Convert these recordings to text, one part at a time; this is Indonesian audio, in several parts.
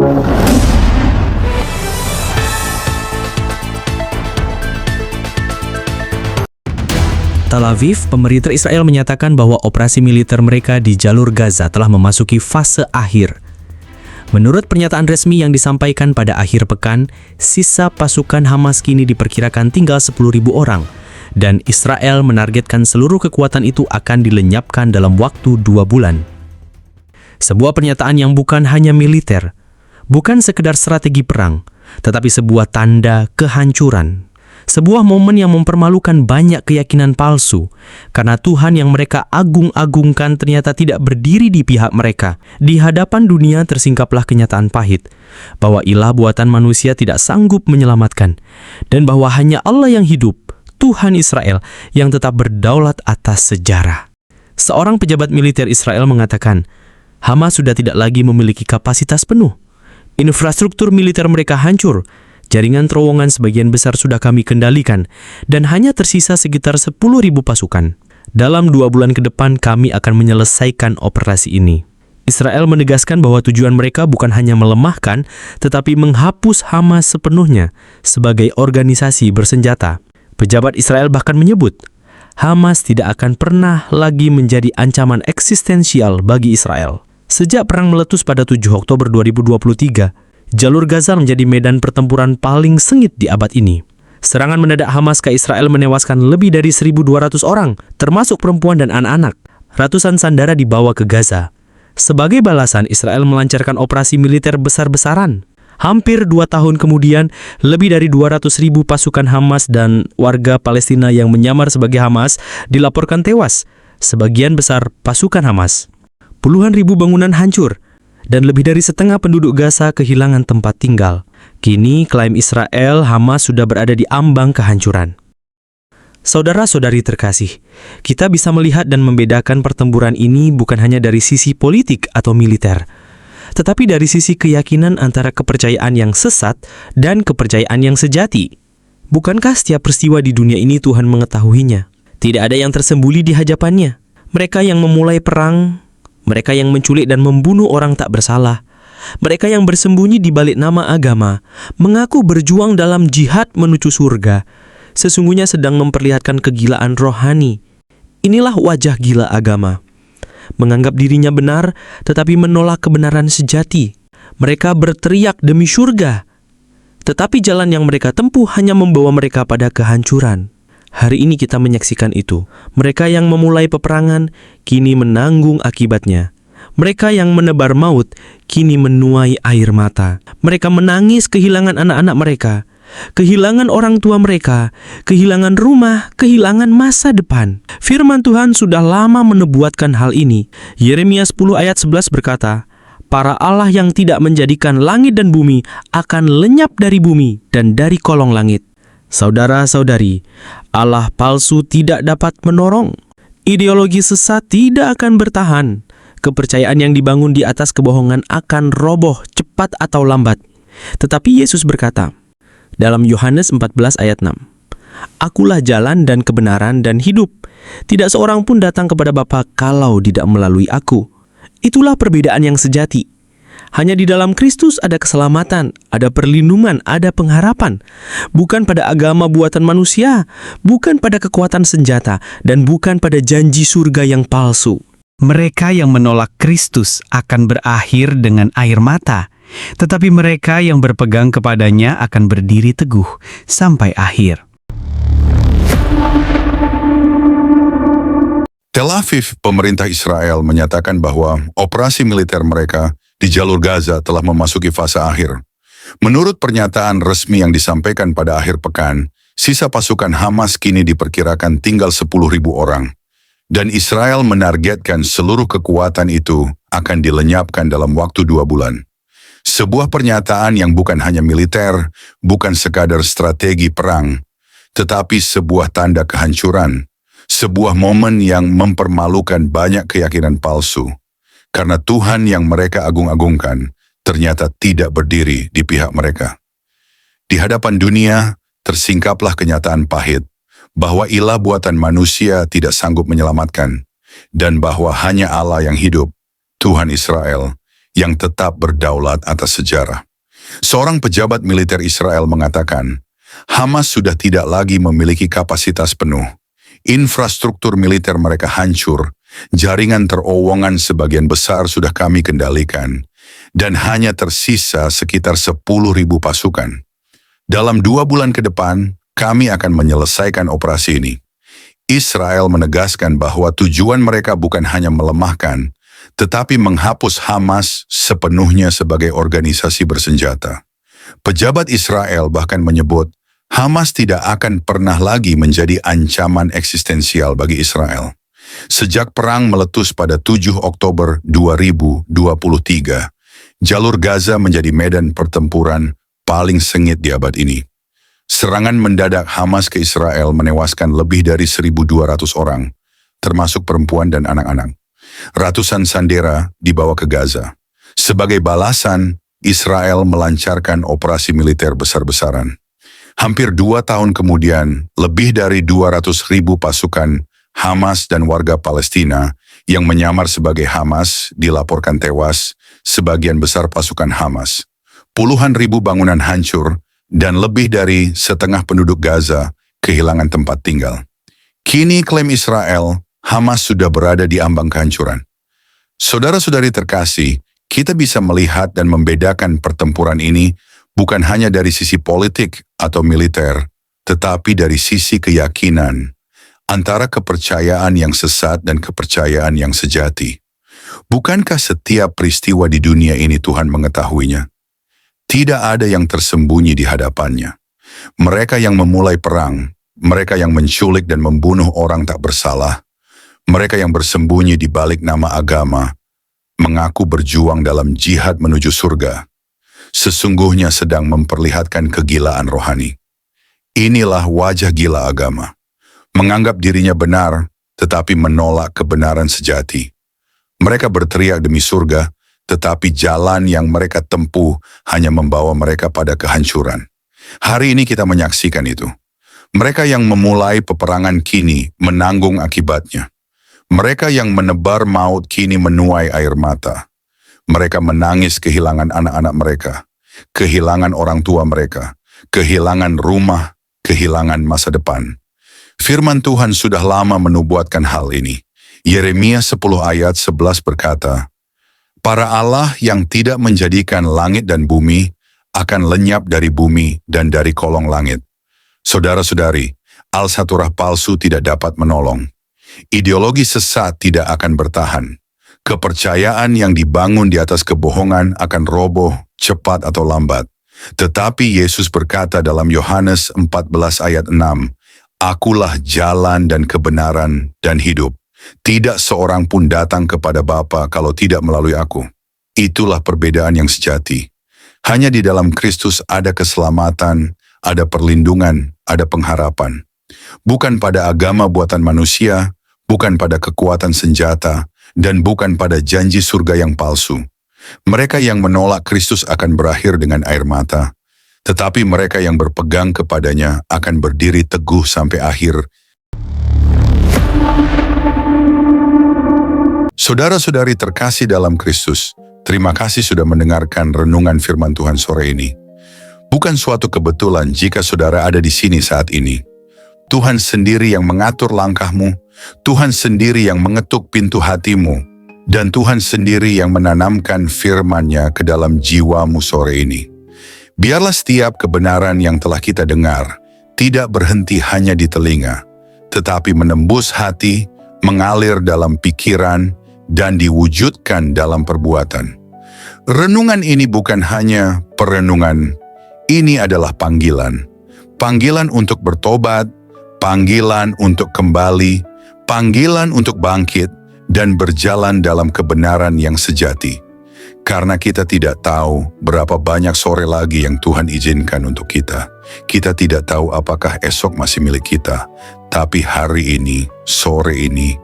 Tel Aviv, pemerintah Israel menyatakan bahwa operasi militer mereka di jalur Gaza telah memasuki fase akhir. Menurut pernyataan resmi yang disampaikan pada akhir pekan, sisa pasukan Hamas kini diperkirakan tinggal 10.000 orang, dan Israel menargetkan seluruh kekuatan itu akan dilenyapkan dalam waktu 2 bulan. Sebuah pernyataan yang bukan hanya militer, bukan sekedar strategi perang, tetapi sebuah tanda kehancuran. Sebuah momen yang mempermalukan banyak keyakinan palsu, karena Tuhan yang mereka agung-agungkan ternyata tidak berdiri di pihak mereka. Di hadapan dunia tersingkaplah kenyataan pahit, bahwa ilah buatan manusia tidak sanggup menyelamatkan, dan bahwa hanya Allah yang hidup, Tuhan Israel, yang tetap berdaulat atas sejarah. Seorang pejabat militer Israel mengatakan, Hamas sudah tidak lagi memiliki kapasitas penuh. Infrastruktur militer mereka hancur. Jaringan terowongan sebagian besar sudah kami kendalikan, dan hanya tersisa sekitar 10.000 pasukan. Dalam 2 bulan ke depan kami akan menyelesaikan operasi ini. Israel menegaskan bahwa tujuan mereka bukan hanya melemahkan, tetapi menghapus Hamas sepenuhnya sebagai organisasi bersenjata. Pejabat Israel bahkan menyebut, Hamas tidak akan pernah lagi menjadi ancaman eksistensial bagi Israel. Sejak perang meletus pada 7 Oktober 2023, jalur Gaza menjadi medan pertempuran paling sengit di abad ini. Serangan mendadak Hamas ke Israel menewaskan lebih dari 1.200 orang, termasuk perempuan dan anak-anak. Ratusan sandera dibawa ke Gaza. Sebagai balasan, Israel melancarkan operasi militer besar-besaran. Hampir 2 tahun kemudian, lebih dari 200.000 pasukan Hamas dan warga Palestina yang menyamar sebagai Hamas dilaporkan tewas. Sebagian besar pasukan Hamas. Puluhan ribu bangunan hancur, dan lebih dari setengah penduduk Gaza kehilangan tempat tinggal. Kini, klaim Israel, Hamas sudah berada di ambang kehancuran. Saudara-saudari terkasih, kita bisa melihat dan membedakan pertempuran ini bukan hanya dari sisi politik atau militer, tetapi dari sisi keyakinan antara kepercayaan yang sesat dan kepercayaan yang sejati. Bukankah setiap peristiwa di dunia ini Tuhan mengetahuinya? Tidak ada yang tersembunyi di hadapannya. Mereka yang memulai perang, mereka yang menculik dan membunuh orang tak bersalah, mereka yang bersembunyi di balik nama agama, mengaku berjuang dalam jihad menuju surga, sesungguhnya sedang memperlihatkan kegilaan rohani. Inilah wajah gila agama. Menganggap dirinya benar, tetapi menolak kebenaran sejati. Mereka berteriak demi surga, tetapi jalan yang mereka tempuh hanya membawa mereka pada kehancuran. Hari ini kita menyaksikan itu. Mereka yang memulai peperangan, kini menanggung akibatnya. Mereka yang menebar maut, kini menuai air mata. Mereka menangis kehilangan anak-anak mereka, kehilangan orang tua mereka, kehilangan rumah, kehilangan masa depan. Firman Tuhan sudah lama menubuatkan hal ini. Yeremia 10 ayat 11 berkata, para Allah yang tidak menjadikan langit dan bumi akan lenyap dari bumi dan dari kolong langit. Saudara-saudari, Allah palsu tidak dapat menolong. Ideologi sesat tidak akan bertahan. Kepercayaan yang dibangun di atas kebohongan akan roboh cepat atau lambat. Tetapi Yesus berkata, dalam Yohanes 14 ayat 6, Akulah jalan dan kebenaran dan hidup. Tidak seorang pun datang kepada Bapa kalau tidak melalui aku. Itulah perbedaan yang sejati. Hanya di dalam Kristus ada keselamatan, ada perlindungan, ada pengharapan. Bukan pada agama buatan manusia, bukan pada kekuatan senjata, dan bukan pada janji surga yang palsu. Mereka yang menolak Kristus akan berakhir dengan air mata, tetapi mereka yang berpegang kepadanya akan berdiri teguh sampai akhir. Tel Aviv, pemerintah Israel menyatakan bahwa operasi militer mereka di jalur Gaza telah memasuki fase akhir. Menurut pernyataan resmi yang disampaikan pada akhir pekan, sisa pasukan Hamas kini diperkirakan tinggal 10.000 orang. Dan Israel menargetkan seluruh kekuatan itu akan dilenyapkan dalam waktu 2 bulan. Sebuah pernyataan yang bukan hanya militer, bukan sekadar strategi perang, tetapi sebuah tanda kehancuran. Sebuah momen yang mempermalukan banyak keyakinan palsu. Karena Tuhan yang mereka agung-agungkan ternyata tidak berdiri di pihak mereka. Di hadapan dunia, tersingkaplah kenyataan pahit bahwa ilah buatan manusia tidak sanggup menyelamatkan, dan bahwa hanya Allah yang hidup, Tuhan Israel, yang tetap berdaulat atas sejarah. Seorang pejabat militer Israel mengatakan, Hamas sudah tidak lagi memiliki kapasitas penuh. Infrastruktur militer mereka hancur, jaringan terowongan sebagian besar sudah kami kendalikan, dan hanya tersisa sekitar 10.000 pasukan. Dalam 2 bulan ke depan, kami akan menyelesaikan operasi ini. Israel menegaskan bahwa tujuan mereka bukan hanya melemahkan, tetapi menghapus Hamas sepenuhnya sebagai organisasi bersenjata. Pejabat Israel bahkan menyebut, Hamas tidak akan pernah lagi menjadi ancaman eksistensial bagi Israel. Sejak perang meletus pada 7 Oktober 2023, jalur Gaza menjadi medan pertempuran paling sengit di abad ini. Serangan mendadak Hamas ke Israel menewaskan lebih dari 1.200 orang, termasuk perempuan dan anak-anak. Ratusan sandera dibawa ke Gaza. Sebagai balasan, Israel melancarkan operasi militer besar-besaran. Hampir 2 tahun kemudian, lebih dari 200.000 pasukan Hamas dan warga Palestina yang menyamar sebagai Hamas dilaporkan tewas, sebagian besar pasukan Hamas. Puluhan ribu bangunan hancur, dan lebih dari setengah penduduk Gaza kehilangan tempat tinggal. Kini klaim Israel, Hamas sudah berada di ambang kehancuran. Saudara-saudari terkasih, kita bisa melihat dan membedakan pertempuran ini bukan hanya dari sisi politik atau militer, tetapi dari sisi keyakinan antara kepercayaan yang sesat dan kepercayaan yang sejati. Bukankah setiap peristiwa di dunia ini Tuhan mengetahuinya? Tidak ada yang tersembunyi di hadapannya. Mereka yang memulai perang, mereka yang menculik dan membunuh orang tak bersalah, mereka yang bersembunyi di balik nama agama, mengaku berjuang dalam jihad menuju surga, sesungguhnya sedang memperlihatkan kegilaan rohani. Inilah wajah gila agama. Menganggap dirinya benar, tetapi menolak kebenaran sejati. Mereka berteriak demi surga, tetapi jalan yang mereka tempuh hanya membawa mereka pada kehancuran. Hari ini kita menyaksikan itu. Mereka yang memulai peperangan kini menanggung akibatnya. Mereka yang menebar maut kini menuai air mata. Mereka menangis kehilangan anak-anak mereka, kehilangan orang tua mereka, kehilangan rumah, kehilangan masa depan. Firman Tuhan sudah lama menubuatkan hal ini. Yeremia 10 ayat 11 berkata, Para Allah yang tidak menjadikan langit dan bumi akan lenyap dari bumi dan dari kolong langit. Saudara-saudari, al-saturah palsu tidak dapat menolong. Ideologi sesat tidak akan bertahan. Kepercayaan yang dibangun di atas kebohongan akan roboh cepat atau lambat. Tetapi Yesus berkata dalam Yohanes 14 ayat 6, Akulah jalan dan kebenaran dan hidup. Tidak seorang pun datang kepada Bapa kalau tidak melalui aku. Itulah perbedaan yang sejati. Hanya di dalam Kristus ada keselamatan, ada perlindungan, ada pengharapan. Bukan pada agama buatan manusia, bukan pada kekuatan senjata, dan bukan pada janji surga yang palsu. Mereka yang menolak Kristus akan berakhir dengan air mata, tetapi mereka yang berpegang kepadanya akan berdiri teguh sampai akhir. Saudara-saudari terkasih dalam Kristus, terima kasih sudah mendengarkan renungan firman Tuhan sore ini. Bukan suatu kebetulan jika saudara ada di sini saat ini. Tuhan sendiri yang mengatur langkahmu, Tuhan sendiri yang mengetuk pintu hatimu, dan Tuhan sendiri yang menanamkan firman-Nya ke dalam jiwamu sore ini. Biarlah setiap kebenaran yang telah kita dengar tidak berhenti hanya di telinga, tetapi menembus hati, mengalir dalam pikiran, dan diwujudkan dalam perbuatan. Renungan ini bukan hanya perenungan, ini adalah panggilan. Panggilan untuk bertobat, panggilan untuk kembali, panggilan untuk bangkit, dan berjalan dalam kebenaran yang sejati. Karena kita tidak tahu berapa banyak sore lagi yang Tuhan izinkan untuk kita. Kita tidak tahu apakah esok masih milik kita. Tapi hari ini, sore ini,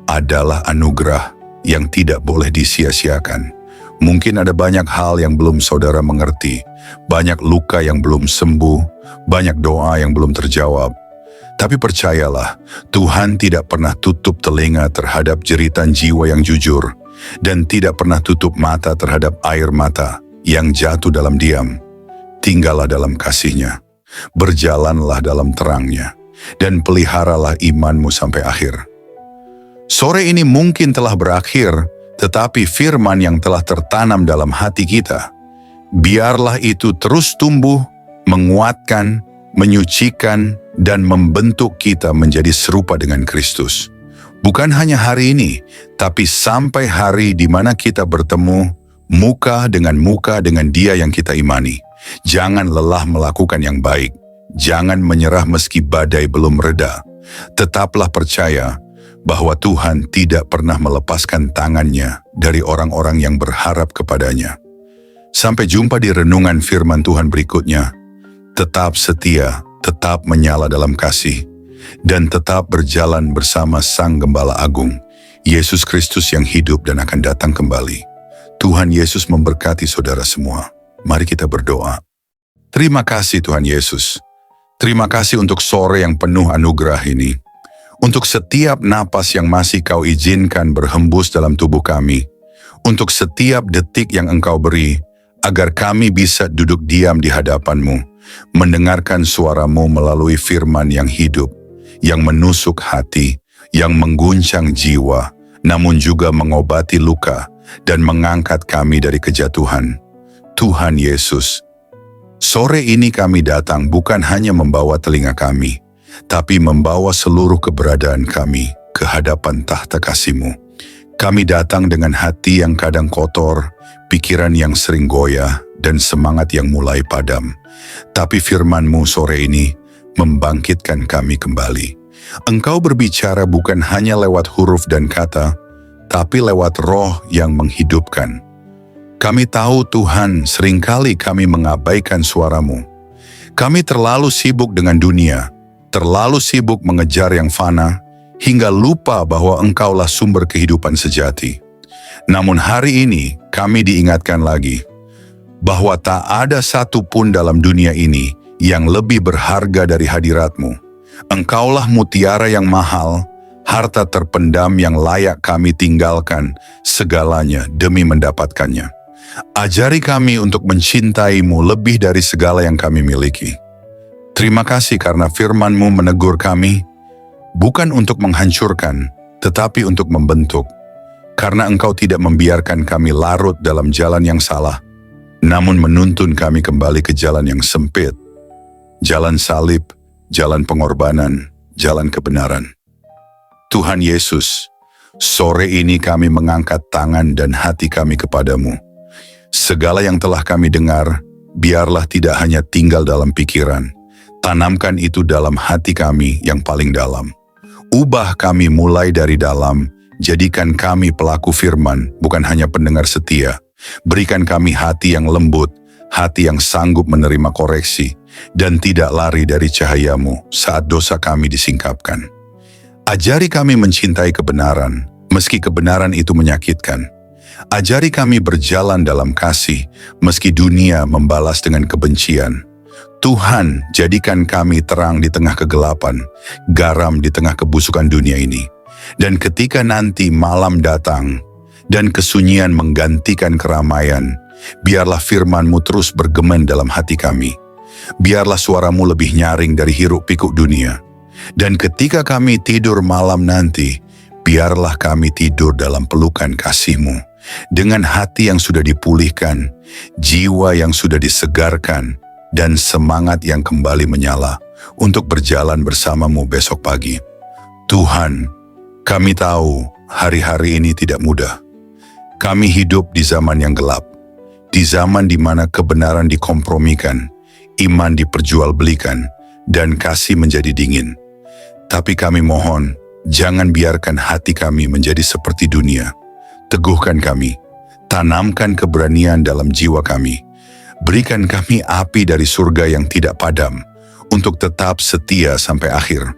adalah anugerah yang tidak boleh disia-siakan. Mungkin ada banyak hal yang belum saudara mengerti, banyak luka yang belum sembuh, banyak doa yang belum terjawab. Tapi percayalah, Tuhan tidak pernah tutup telinga terhadap jeritan jiwa yang jujur. dan tidak pernah tutup mata terhadap air mata yang jatuh dalam diam. Tinggallah dalam kasih-Nya, berjalanlah dalam terang-Nya, dan peliharalah imanmu sampai akhir. Sore ini mungkin telah berakhir, tetapi firman yang telah tertanam dalam hati kita, biarlah itu terus tumbuh, menguatkan, menyucikan, dan membentuk kita menjadi serupa dengan Kristus. Bukan hanya hari ini, tapi sampai hari di mana kita bertemu muka dengan Dia yang kita imani. Jangan lelah melakukan yang baik. Jangan menyerah meski badai belum reda. Tetaplah percaya bahwa Tuhan tidak pernah melepaskan tangan-Nya dari orang-orang yang berharap kepada-Nya. Sampai jumpa di renungan firman Tuhan berikutnya. Tetap setia, tetap menyala dalam kasih, dan tetap berjalan bersama Sang Gembala Agung, Yesus Kristus yang hidup dan akan datang kembali. Tuhan Yesus memberkati saudara semua. Mari kita berdoa. Terima kasih Tuhan Yesus. Terima kasih untuk sore yang penuh anugerah ini. Untuk setiap napas yang masih Kau izinkan berhembus dalam tubuh kami. Untuk setiap detik yang Engkau beri, agar kami bisa duduk diam di hadapan-Mu, mendengarkan suara-Mu melalui firman yang hidup, yang menusuk hati, yang mengguncang jiwa, namun juga mengobati luka, dan mengangkat kami dari kejatuhan. Tuhan Yesus, sore ini kami datang bukan hanya membawa telinga kami, tapi membawa seluruh keberadaan kami ke hadapan tahta kasih-Mu. Kami datang dengan hati yang kadang kotor, pikiran yang sering goyah, dan semangat yang mulai padam. Tapi firman-Mu sore ini membangkitkan kami kembali. Engkau berbicara bukan hanya lewat huruf dan kata, tapi lewat roh yang menghidupkan. Kami tahu Tuhan, seringkali kami mengabaikan suara-Mu. Kami terlalu sibuk dengan dunia, terlalu sibuk mengejar yang fana, hingga lupa bahwa Engkaulah sumber kehidupan sejati. Namun hari ini kami diingatkan lagi, bahwa tak ada satu pun dalam dunia ini yang lebih berharga dari hadirat-Mu. Engkaulah mutiara yang mahal, harta terpendam yang layak kami tinggalkan segalanya demi mendapatkannya. Ajari kami untuk mencintai-Mu lebih dari segala yang kami miliki. Terima kasih karena firman-Mu menegur kami, bukan untuk menghancurkan, tetapi untuk membentuk. Karena Engkau tidak membiarkan kami larut dalam jalan yang salah, namun menuntun kami kembali ke jalan yang sempit, jalan salib, jalan pengorbanan, jalan kebenaran. Tuhan Yesus, sore ini kami mengangkat tangan dan hati kami kepadamu. Segala yang telah kami dengar, biarlah tidak hanya tinggal dalam pikiran. Tanamkan itu dalam hati kami yang paling dalam. Ubah kami mulai dari dalam, jadikan kami pelaku firman, bukan hanya pendengar setia. Berikan kami hati yang lembut, hati yang sanggup menerima koreksi, dan tidak lari dari cahaya-Mu saat dosa kami disingkapkan. Ajari kami mencintai kebenaran, meski kebenaran itu menyakitkan. Ajari kami berjalan dalam kasih, meski dunia membalas dengan kebencian. Tuhan, jadikan kami terang di tengah kegelapan, garam di tengah kebusukan dunia ini. Dan ketika nanti malam datang, dan kesunyian menggantikan keramaian, biarlah firman-Mu terus bergema dalam hati kami. Biarlah suara-Mu lebih nyaring dari hiruk-pikuk dunia. Dan ketika kami tidur malam nanti, biarlah kami tidur dalam pelukan kasih-Mu. Dengan hati yang sudah dipulihkan, jiwa yang sudah disegarkan, dan semangat yang kembali menyala untuk berjalan bersama-Mu besok pagi. Tuhan, kami tahu hari-hari ini tidak mudah. Kami hidup di zaman yang gelap, di zaman di mana kebenaran dikompromikan, iman diperjualbelikan, dan kasih menjadi dingin. Tapi kami mohon, jangan biarkan hati kami menjadi seperti dunia. Teguhkan kami, tanamkan keberanian dalam jiwa kami. Berikan kami api dari surga yang tidak padam, untuk tetap setia sampai akhir.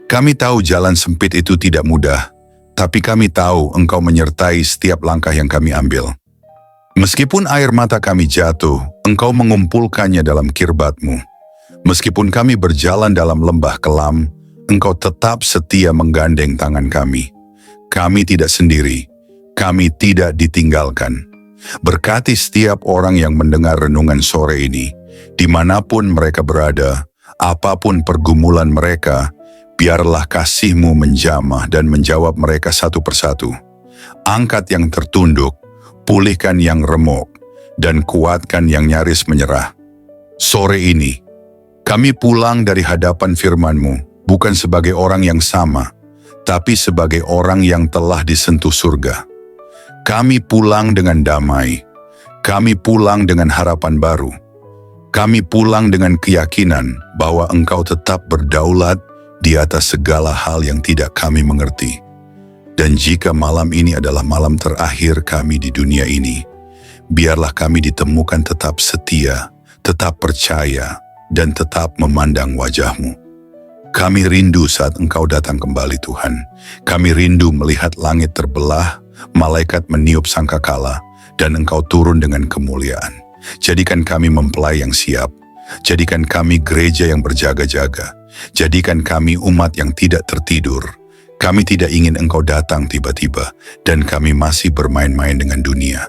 Kami tahu jalan sempit itu tidak mudah, tapi kami tahu Engkau menyertai setiap langkah yang kami ambil. Meskipun air mata kami jatuh, Engkau mengumpulkannya dalam kirbat-Mu. Meskipun kami berjalan dalam lembah kelam, Engkau tetap setia menggandeng tangan kami. Kami tidak sendiri. kami tidak ditinggalkan. Berkati setiap orang yang mendengar renungan sore ini, dimanapun mereka berada, apapun pergumulan mereka, biarlah kasih-Mu menjamah dan menjawab mereka satu persatu. Angkat yang tertunduk, pulihkan yang remuk, dan kuatkan yang nyaris menyerah. Sore ini, kami pulang dari hadapan firman-Mu, bukan sebagai orang yang sama, tapi sebagai orang yang telah disentuh surga. Kami pulang dengan damai, kami pulang dengan harapan baru, kami pulang dengan keyakinan bahwa Engkau tetap berdaulat di atas segala hal yang tidak kami mengerti. Dan jika malam ini adalah malam terakhir kami di dunia ini, biarlah kami ditemukan tetap setia, tetap percaya, dan tetap memandang wajah-Mu. Kami rindu saat Engkau datang kembali, Tuhan. Kami rindu melihat langit terbelah, malaikat meniup sangkakala, dan Engkau turun dengan kemuliaan. Jadikan kami mempelai yang siap. Jadikan kami gereja yang berjaga-jaga. Jadikan kami umat yang tidak tertidur. Kami tidak ingin Engkau datang tiba-tiba, dan kami masih bermain-main dengan dunia.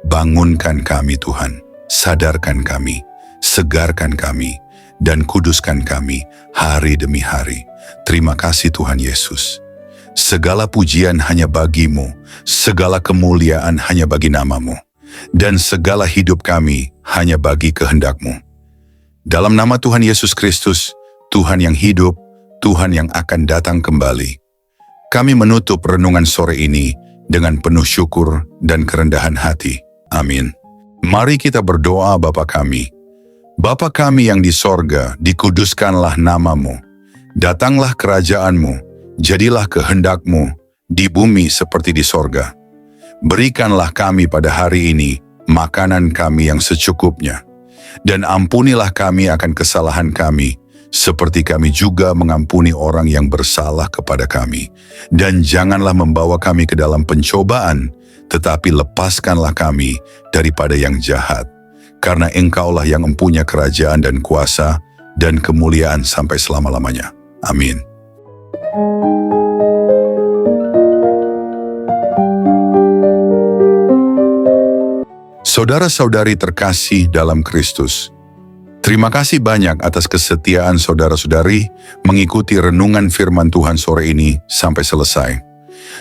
Bangunkan kami, Tuhan. Sadarkan kami. Segarkan kami. Dan kuduskan kami hari demi hari. Terima kasih Tuhan Yesus. Segala pujian hanya bagi-Mu, segala kemuliaan hanya bagi nama-Mu, dan segala hidup kami hanya bagi kehendak-Mu. Dalam nama Tuhan Yesus Kristus, Tuhan yang hidup, Tuhan yang akan datang kembali, kami menutup renungan sore ini dengan penuh syukur dan kerendahan hati. Amin. Mari kita berdoa. Bapa kami. Bapa kami yang di sorga, dikuduskanlah nama-Mu. Datanglah kerajaan-Mu. Jadilah kehendak-Mu di bumi seperti di sorga. Berikanlah kami pada hari ini makanan kami yang secukupnya. Dan ampunilah kami akan kesalahan kami, seperti kami juga mengampuni orang yang bersalah kepada kami. Dan janganlah membawa kami ke dalam pencobaan, tetapi lepaskanlah kami daripada yang jahat. Karena Engkaulah yang mempunyai kerajaan dan kuasa dan kemuliaan sampai selama-lamanya. Amin. Saudara-saudari terkasih dalam Kristus, terima kasih banyak atas kesetiaan saudara-saudari mengikuti renungan firman Tuhan sore ini sampai selesai.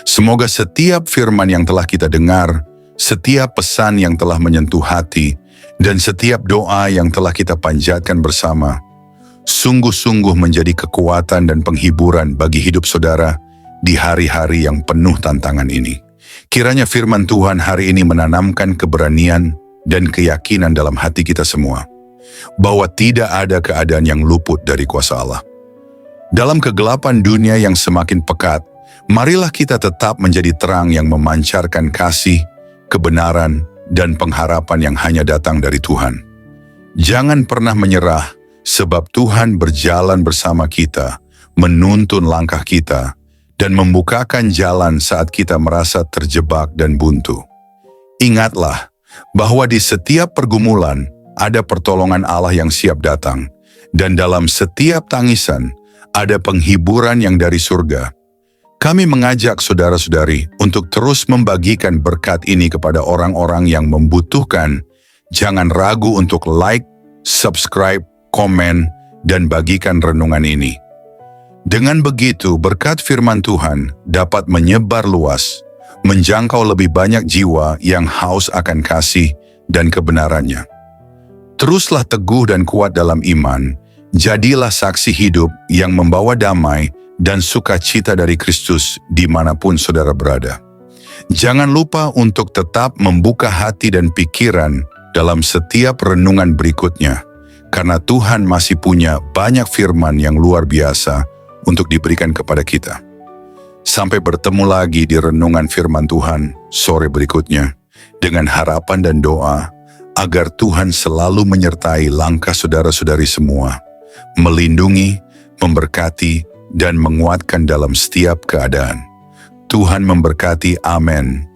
Semoga setiap firman yang telah kita dengar, setiap pesan yang telah menyentuh hati, dan setiap doa yang telah kita panjatkan bersama, sungguh-sungguh menjadi kekuatan dan penghiburan bagi hidup saudara di hari-hari yang penuh tantangan ini. Kiranya firman Tuhan hari ini menanamkan keberanian dan keyakinan dalam hati kita semua, bahwa tidak ada keadaan yang luput dari kuasa Allah. Dalam kegelapan dunia yang semakin pekat, marilah kita tetap menjadi terang yang memancarkan kasih, kebenaran, dan pengharapan yang hanya datang dari Tuhan. Jangan pernah menyerah, sebab Tuhan berjalan bersama kita, menuntun langkah kita, dan membukakan jalan saat kita merasa terjebak dan buntu. Ingatlah bahwa di setiap pergumulan ada pertolongan Allah yang siap datang, dan dalam setiap tangisan ada penghiburan yang dari surga. Kami mengajak saudara-saudari untuk terus membagikan berkat ini kepada orang-orang yang membutuhkan. Jangan ragu untuk like, subscribe, komen, dan bagikan renungan ini. Dengan begitu, berkat firman Tuhan dapat menyebar luas, menjangkau lebih banyak jiwa yang haus akan kasih dan kebenarannya. Teruslah teguh dan kuat dalam iman, jadilah saksi hidup yang membawa damai dan sukacita dari Kristus dimanapun saudara berada. Jangan lupa untuk tetap membuka hati dan pikiran dalam setiap renungan berikutnya, karena Tuhan masih punya banyak firman yang luar biasa untuk diberikan kepada kita. Sampai bertemu lagi di renungan firman Tuhan sore berikutnya, dengan harapan dan doa agar Tuhan selalu menyertai langkah saudara-saudari semua, melindungi, memberkati, dan menguatkan dalam setiap keadaan. Tuhan memberkati. Amin.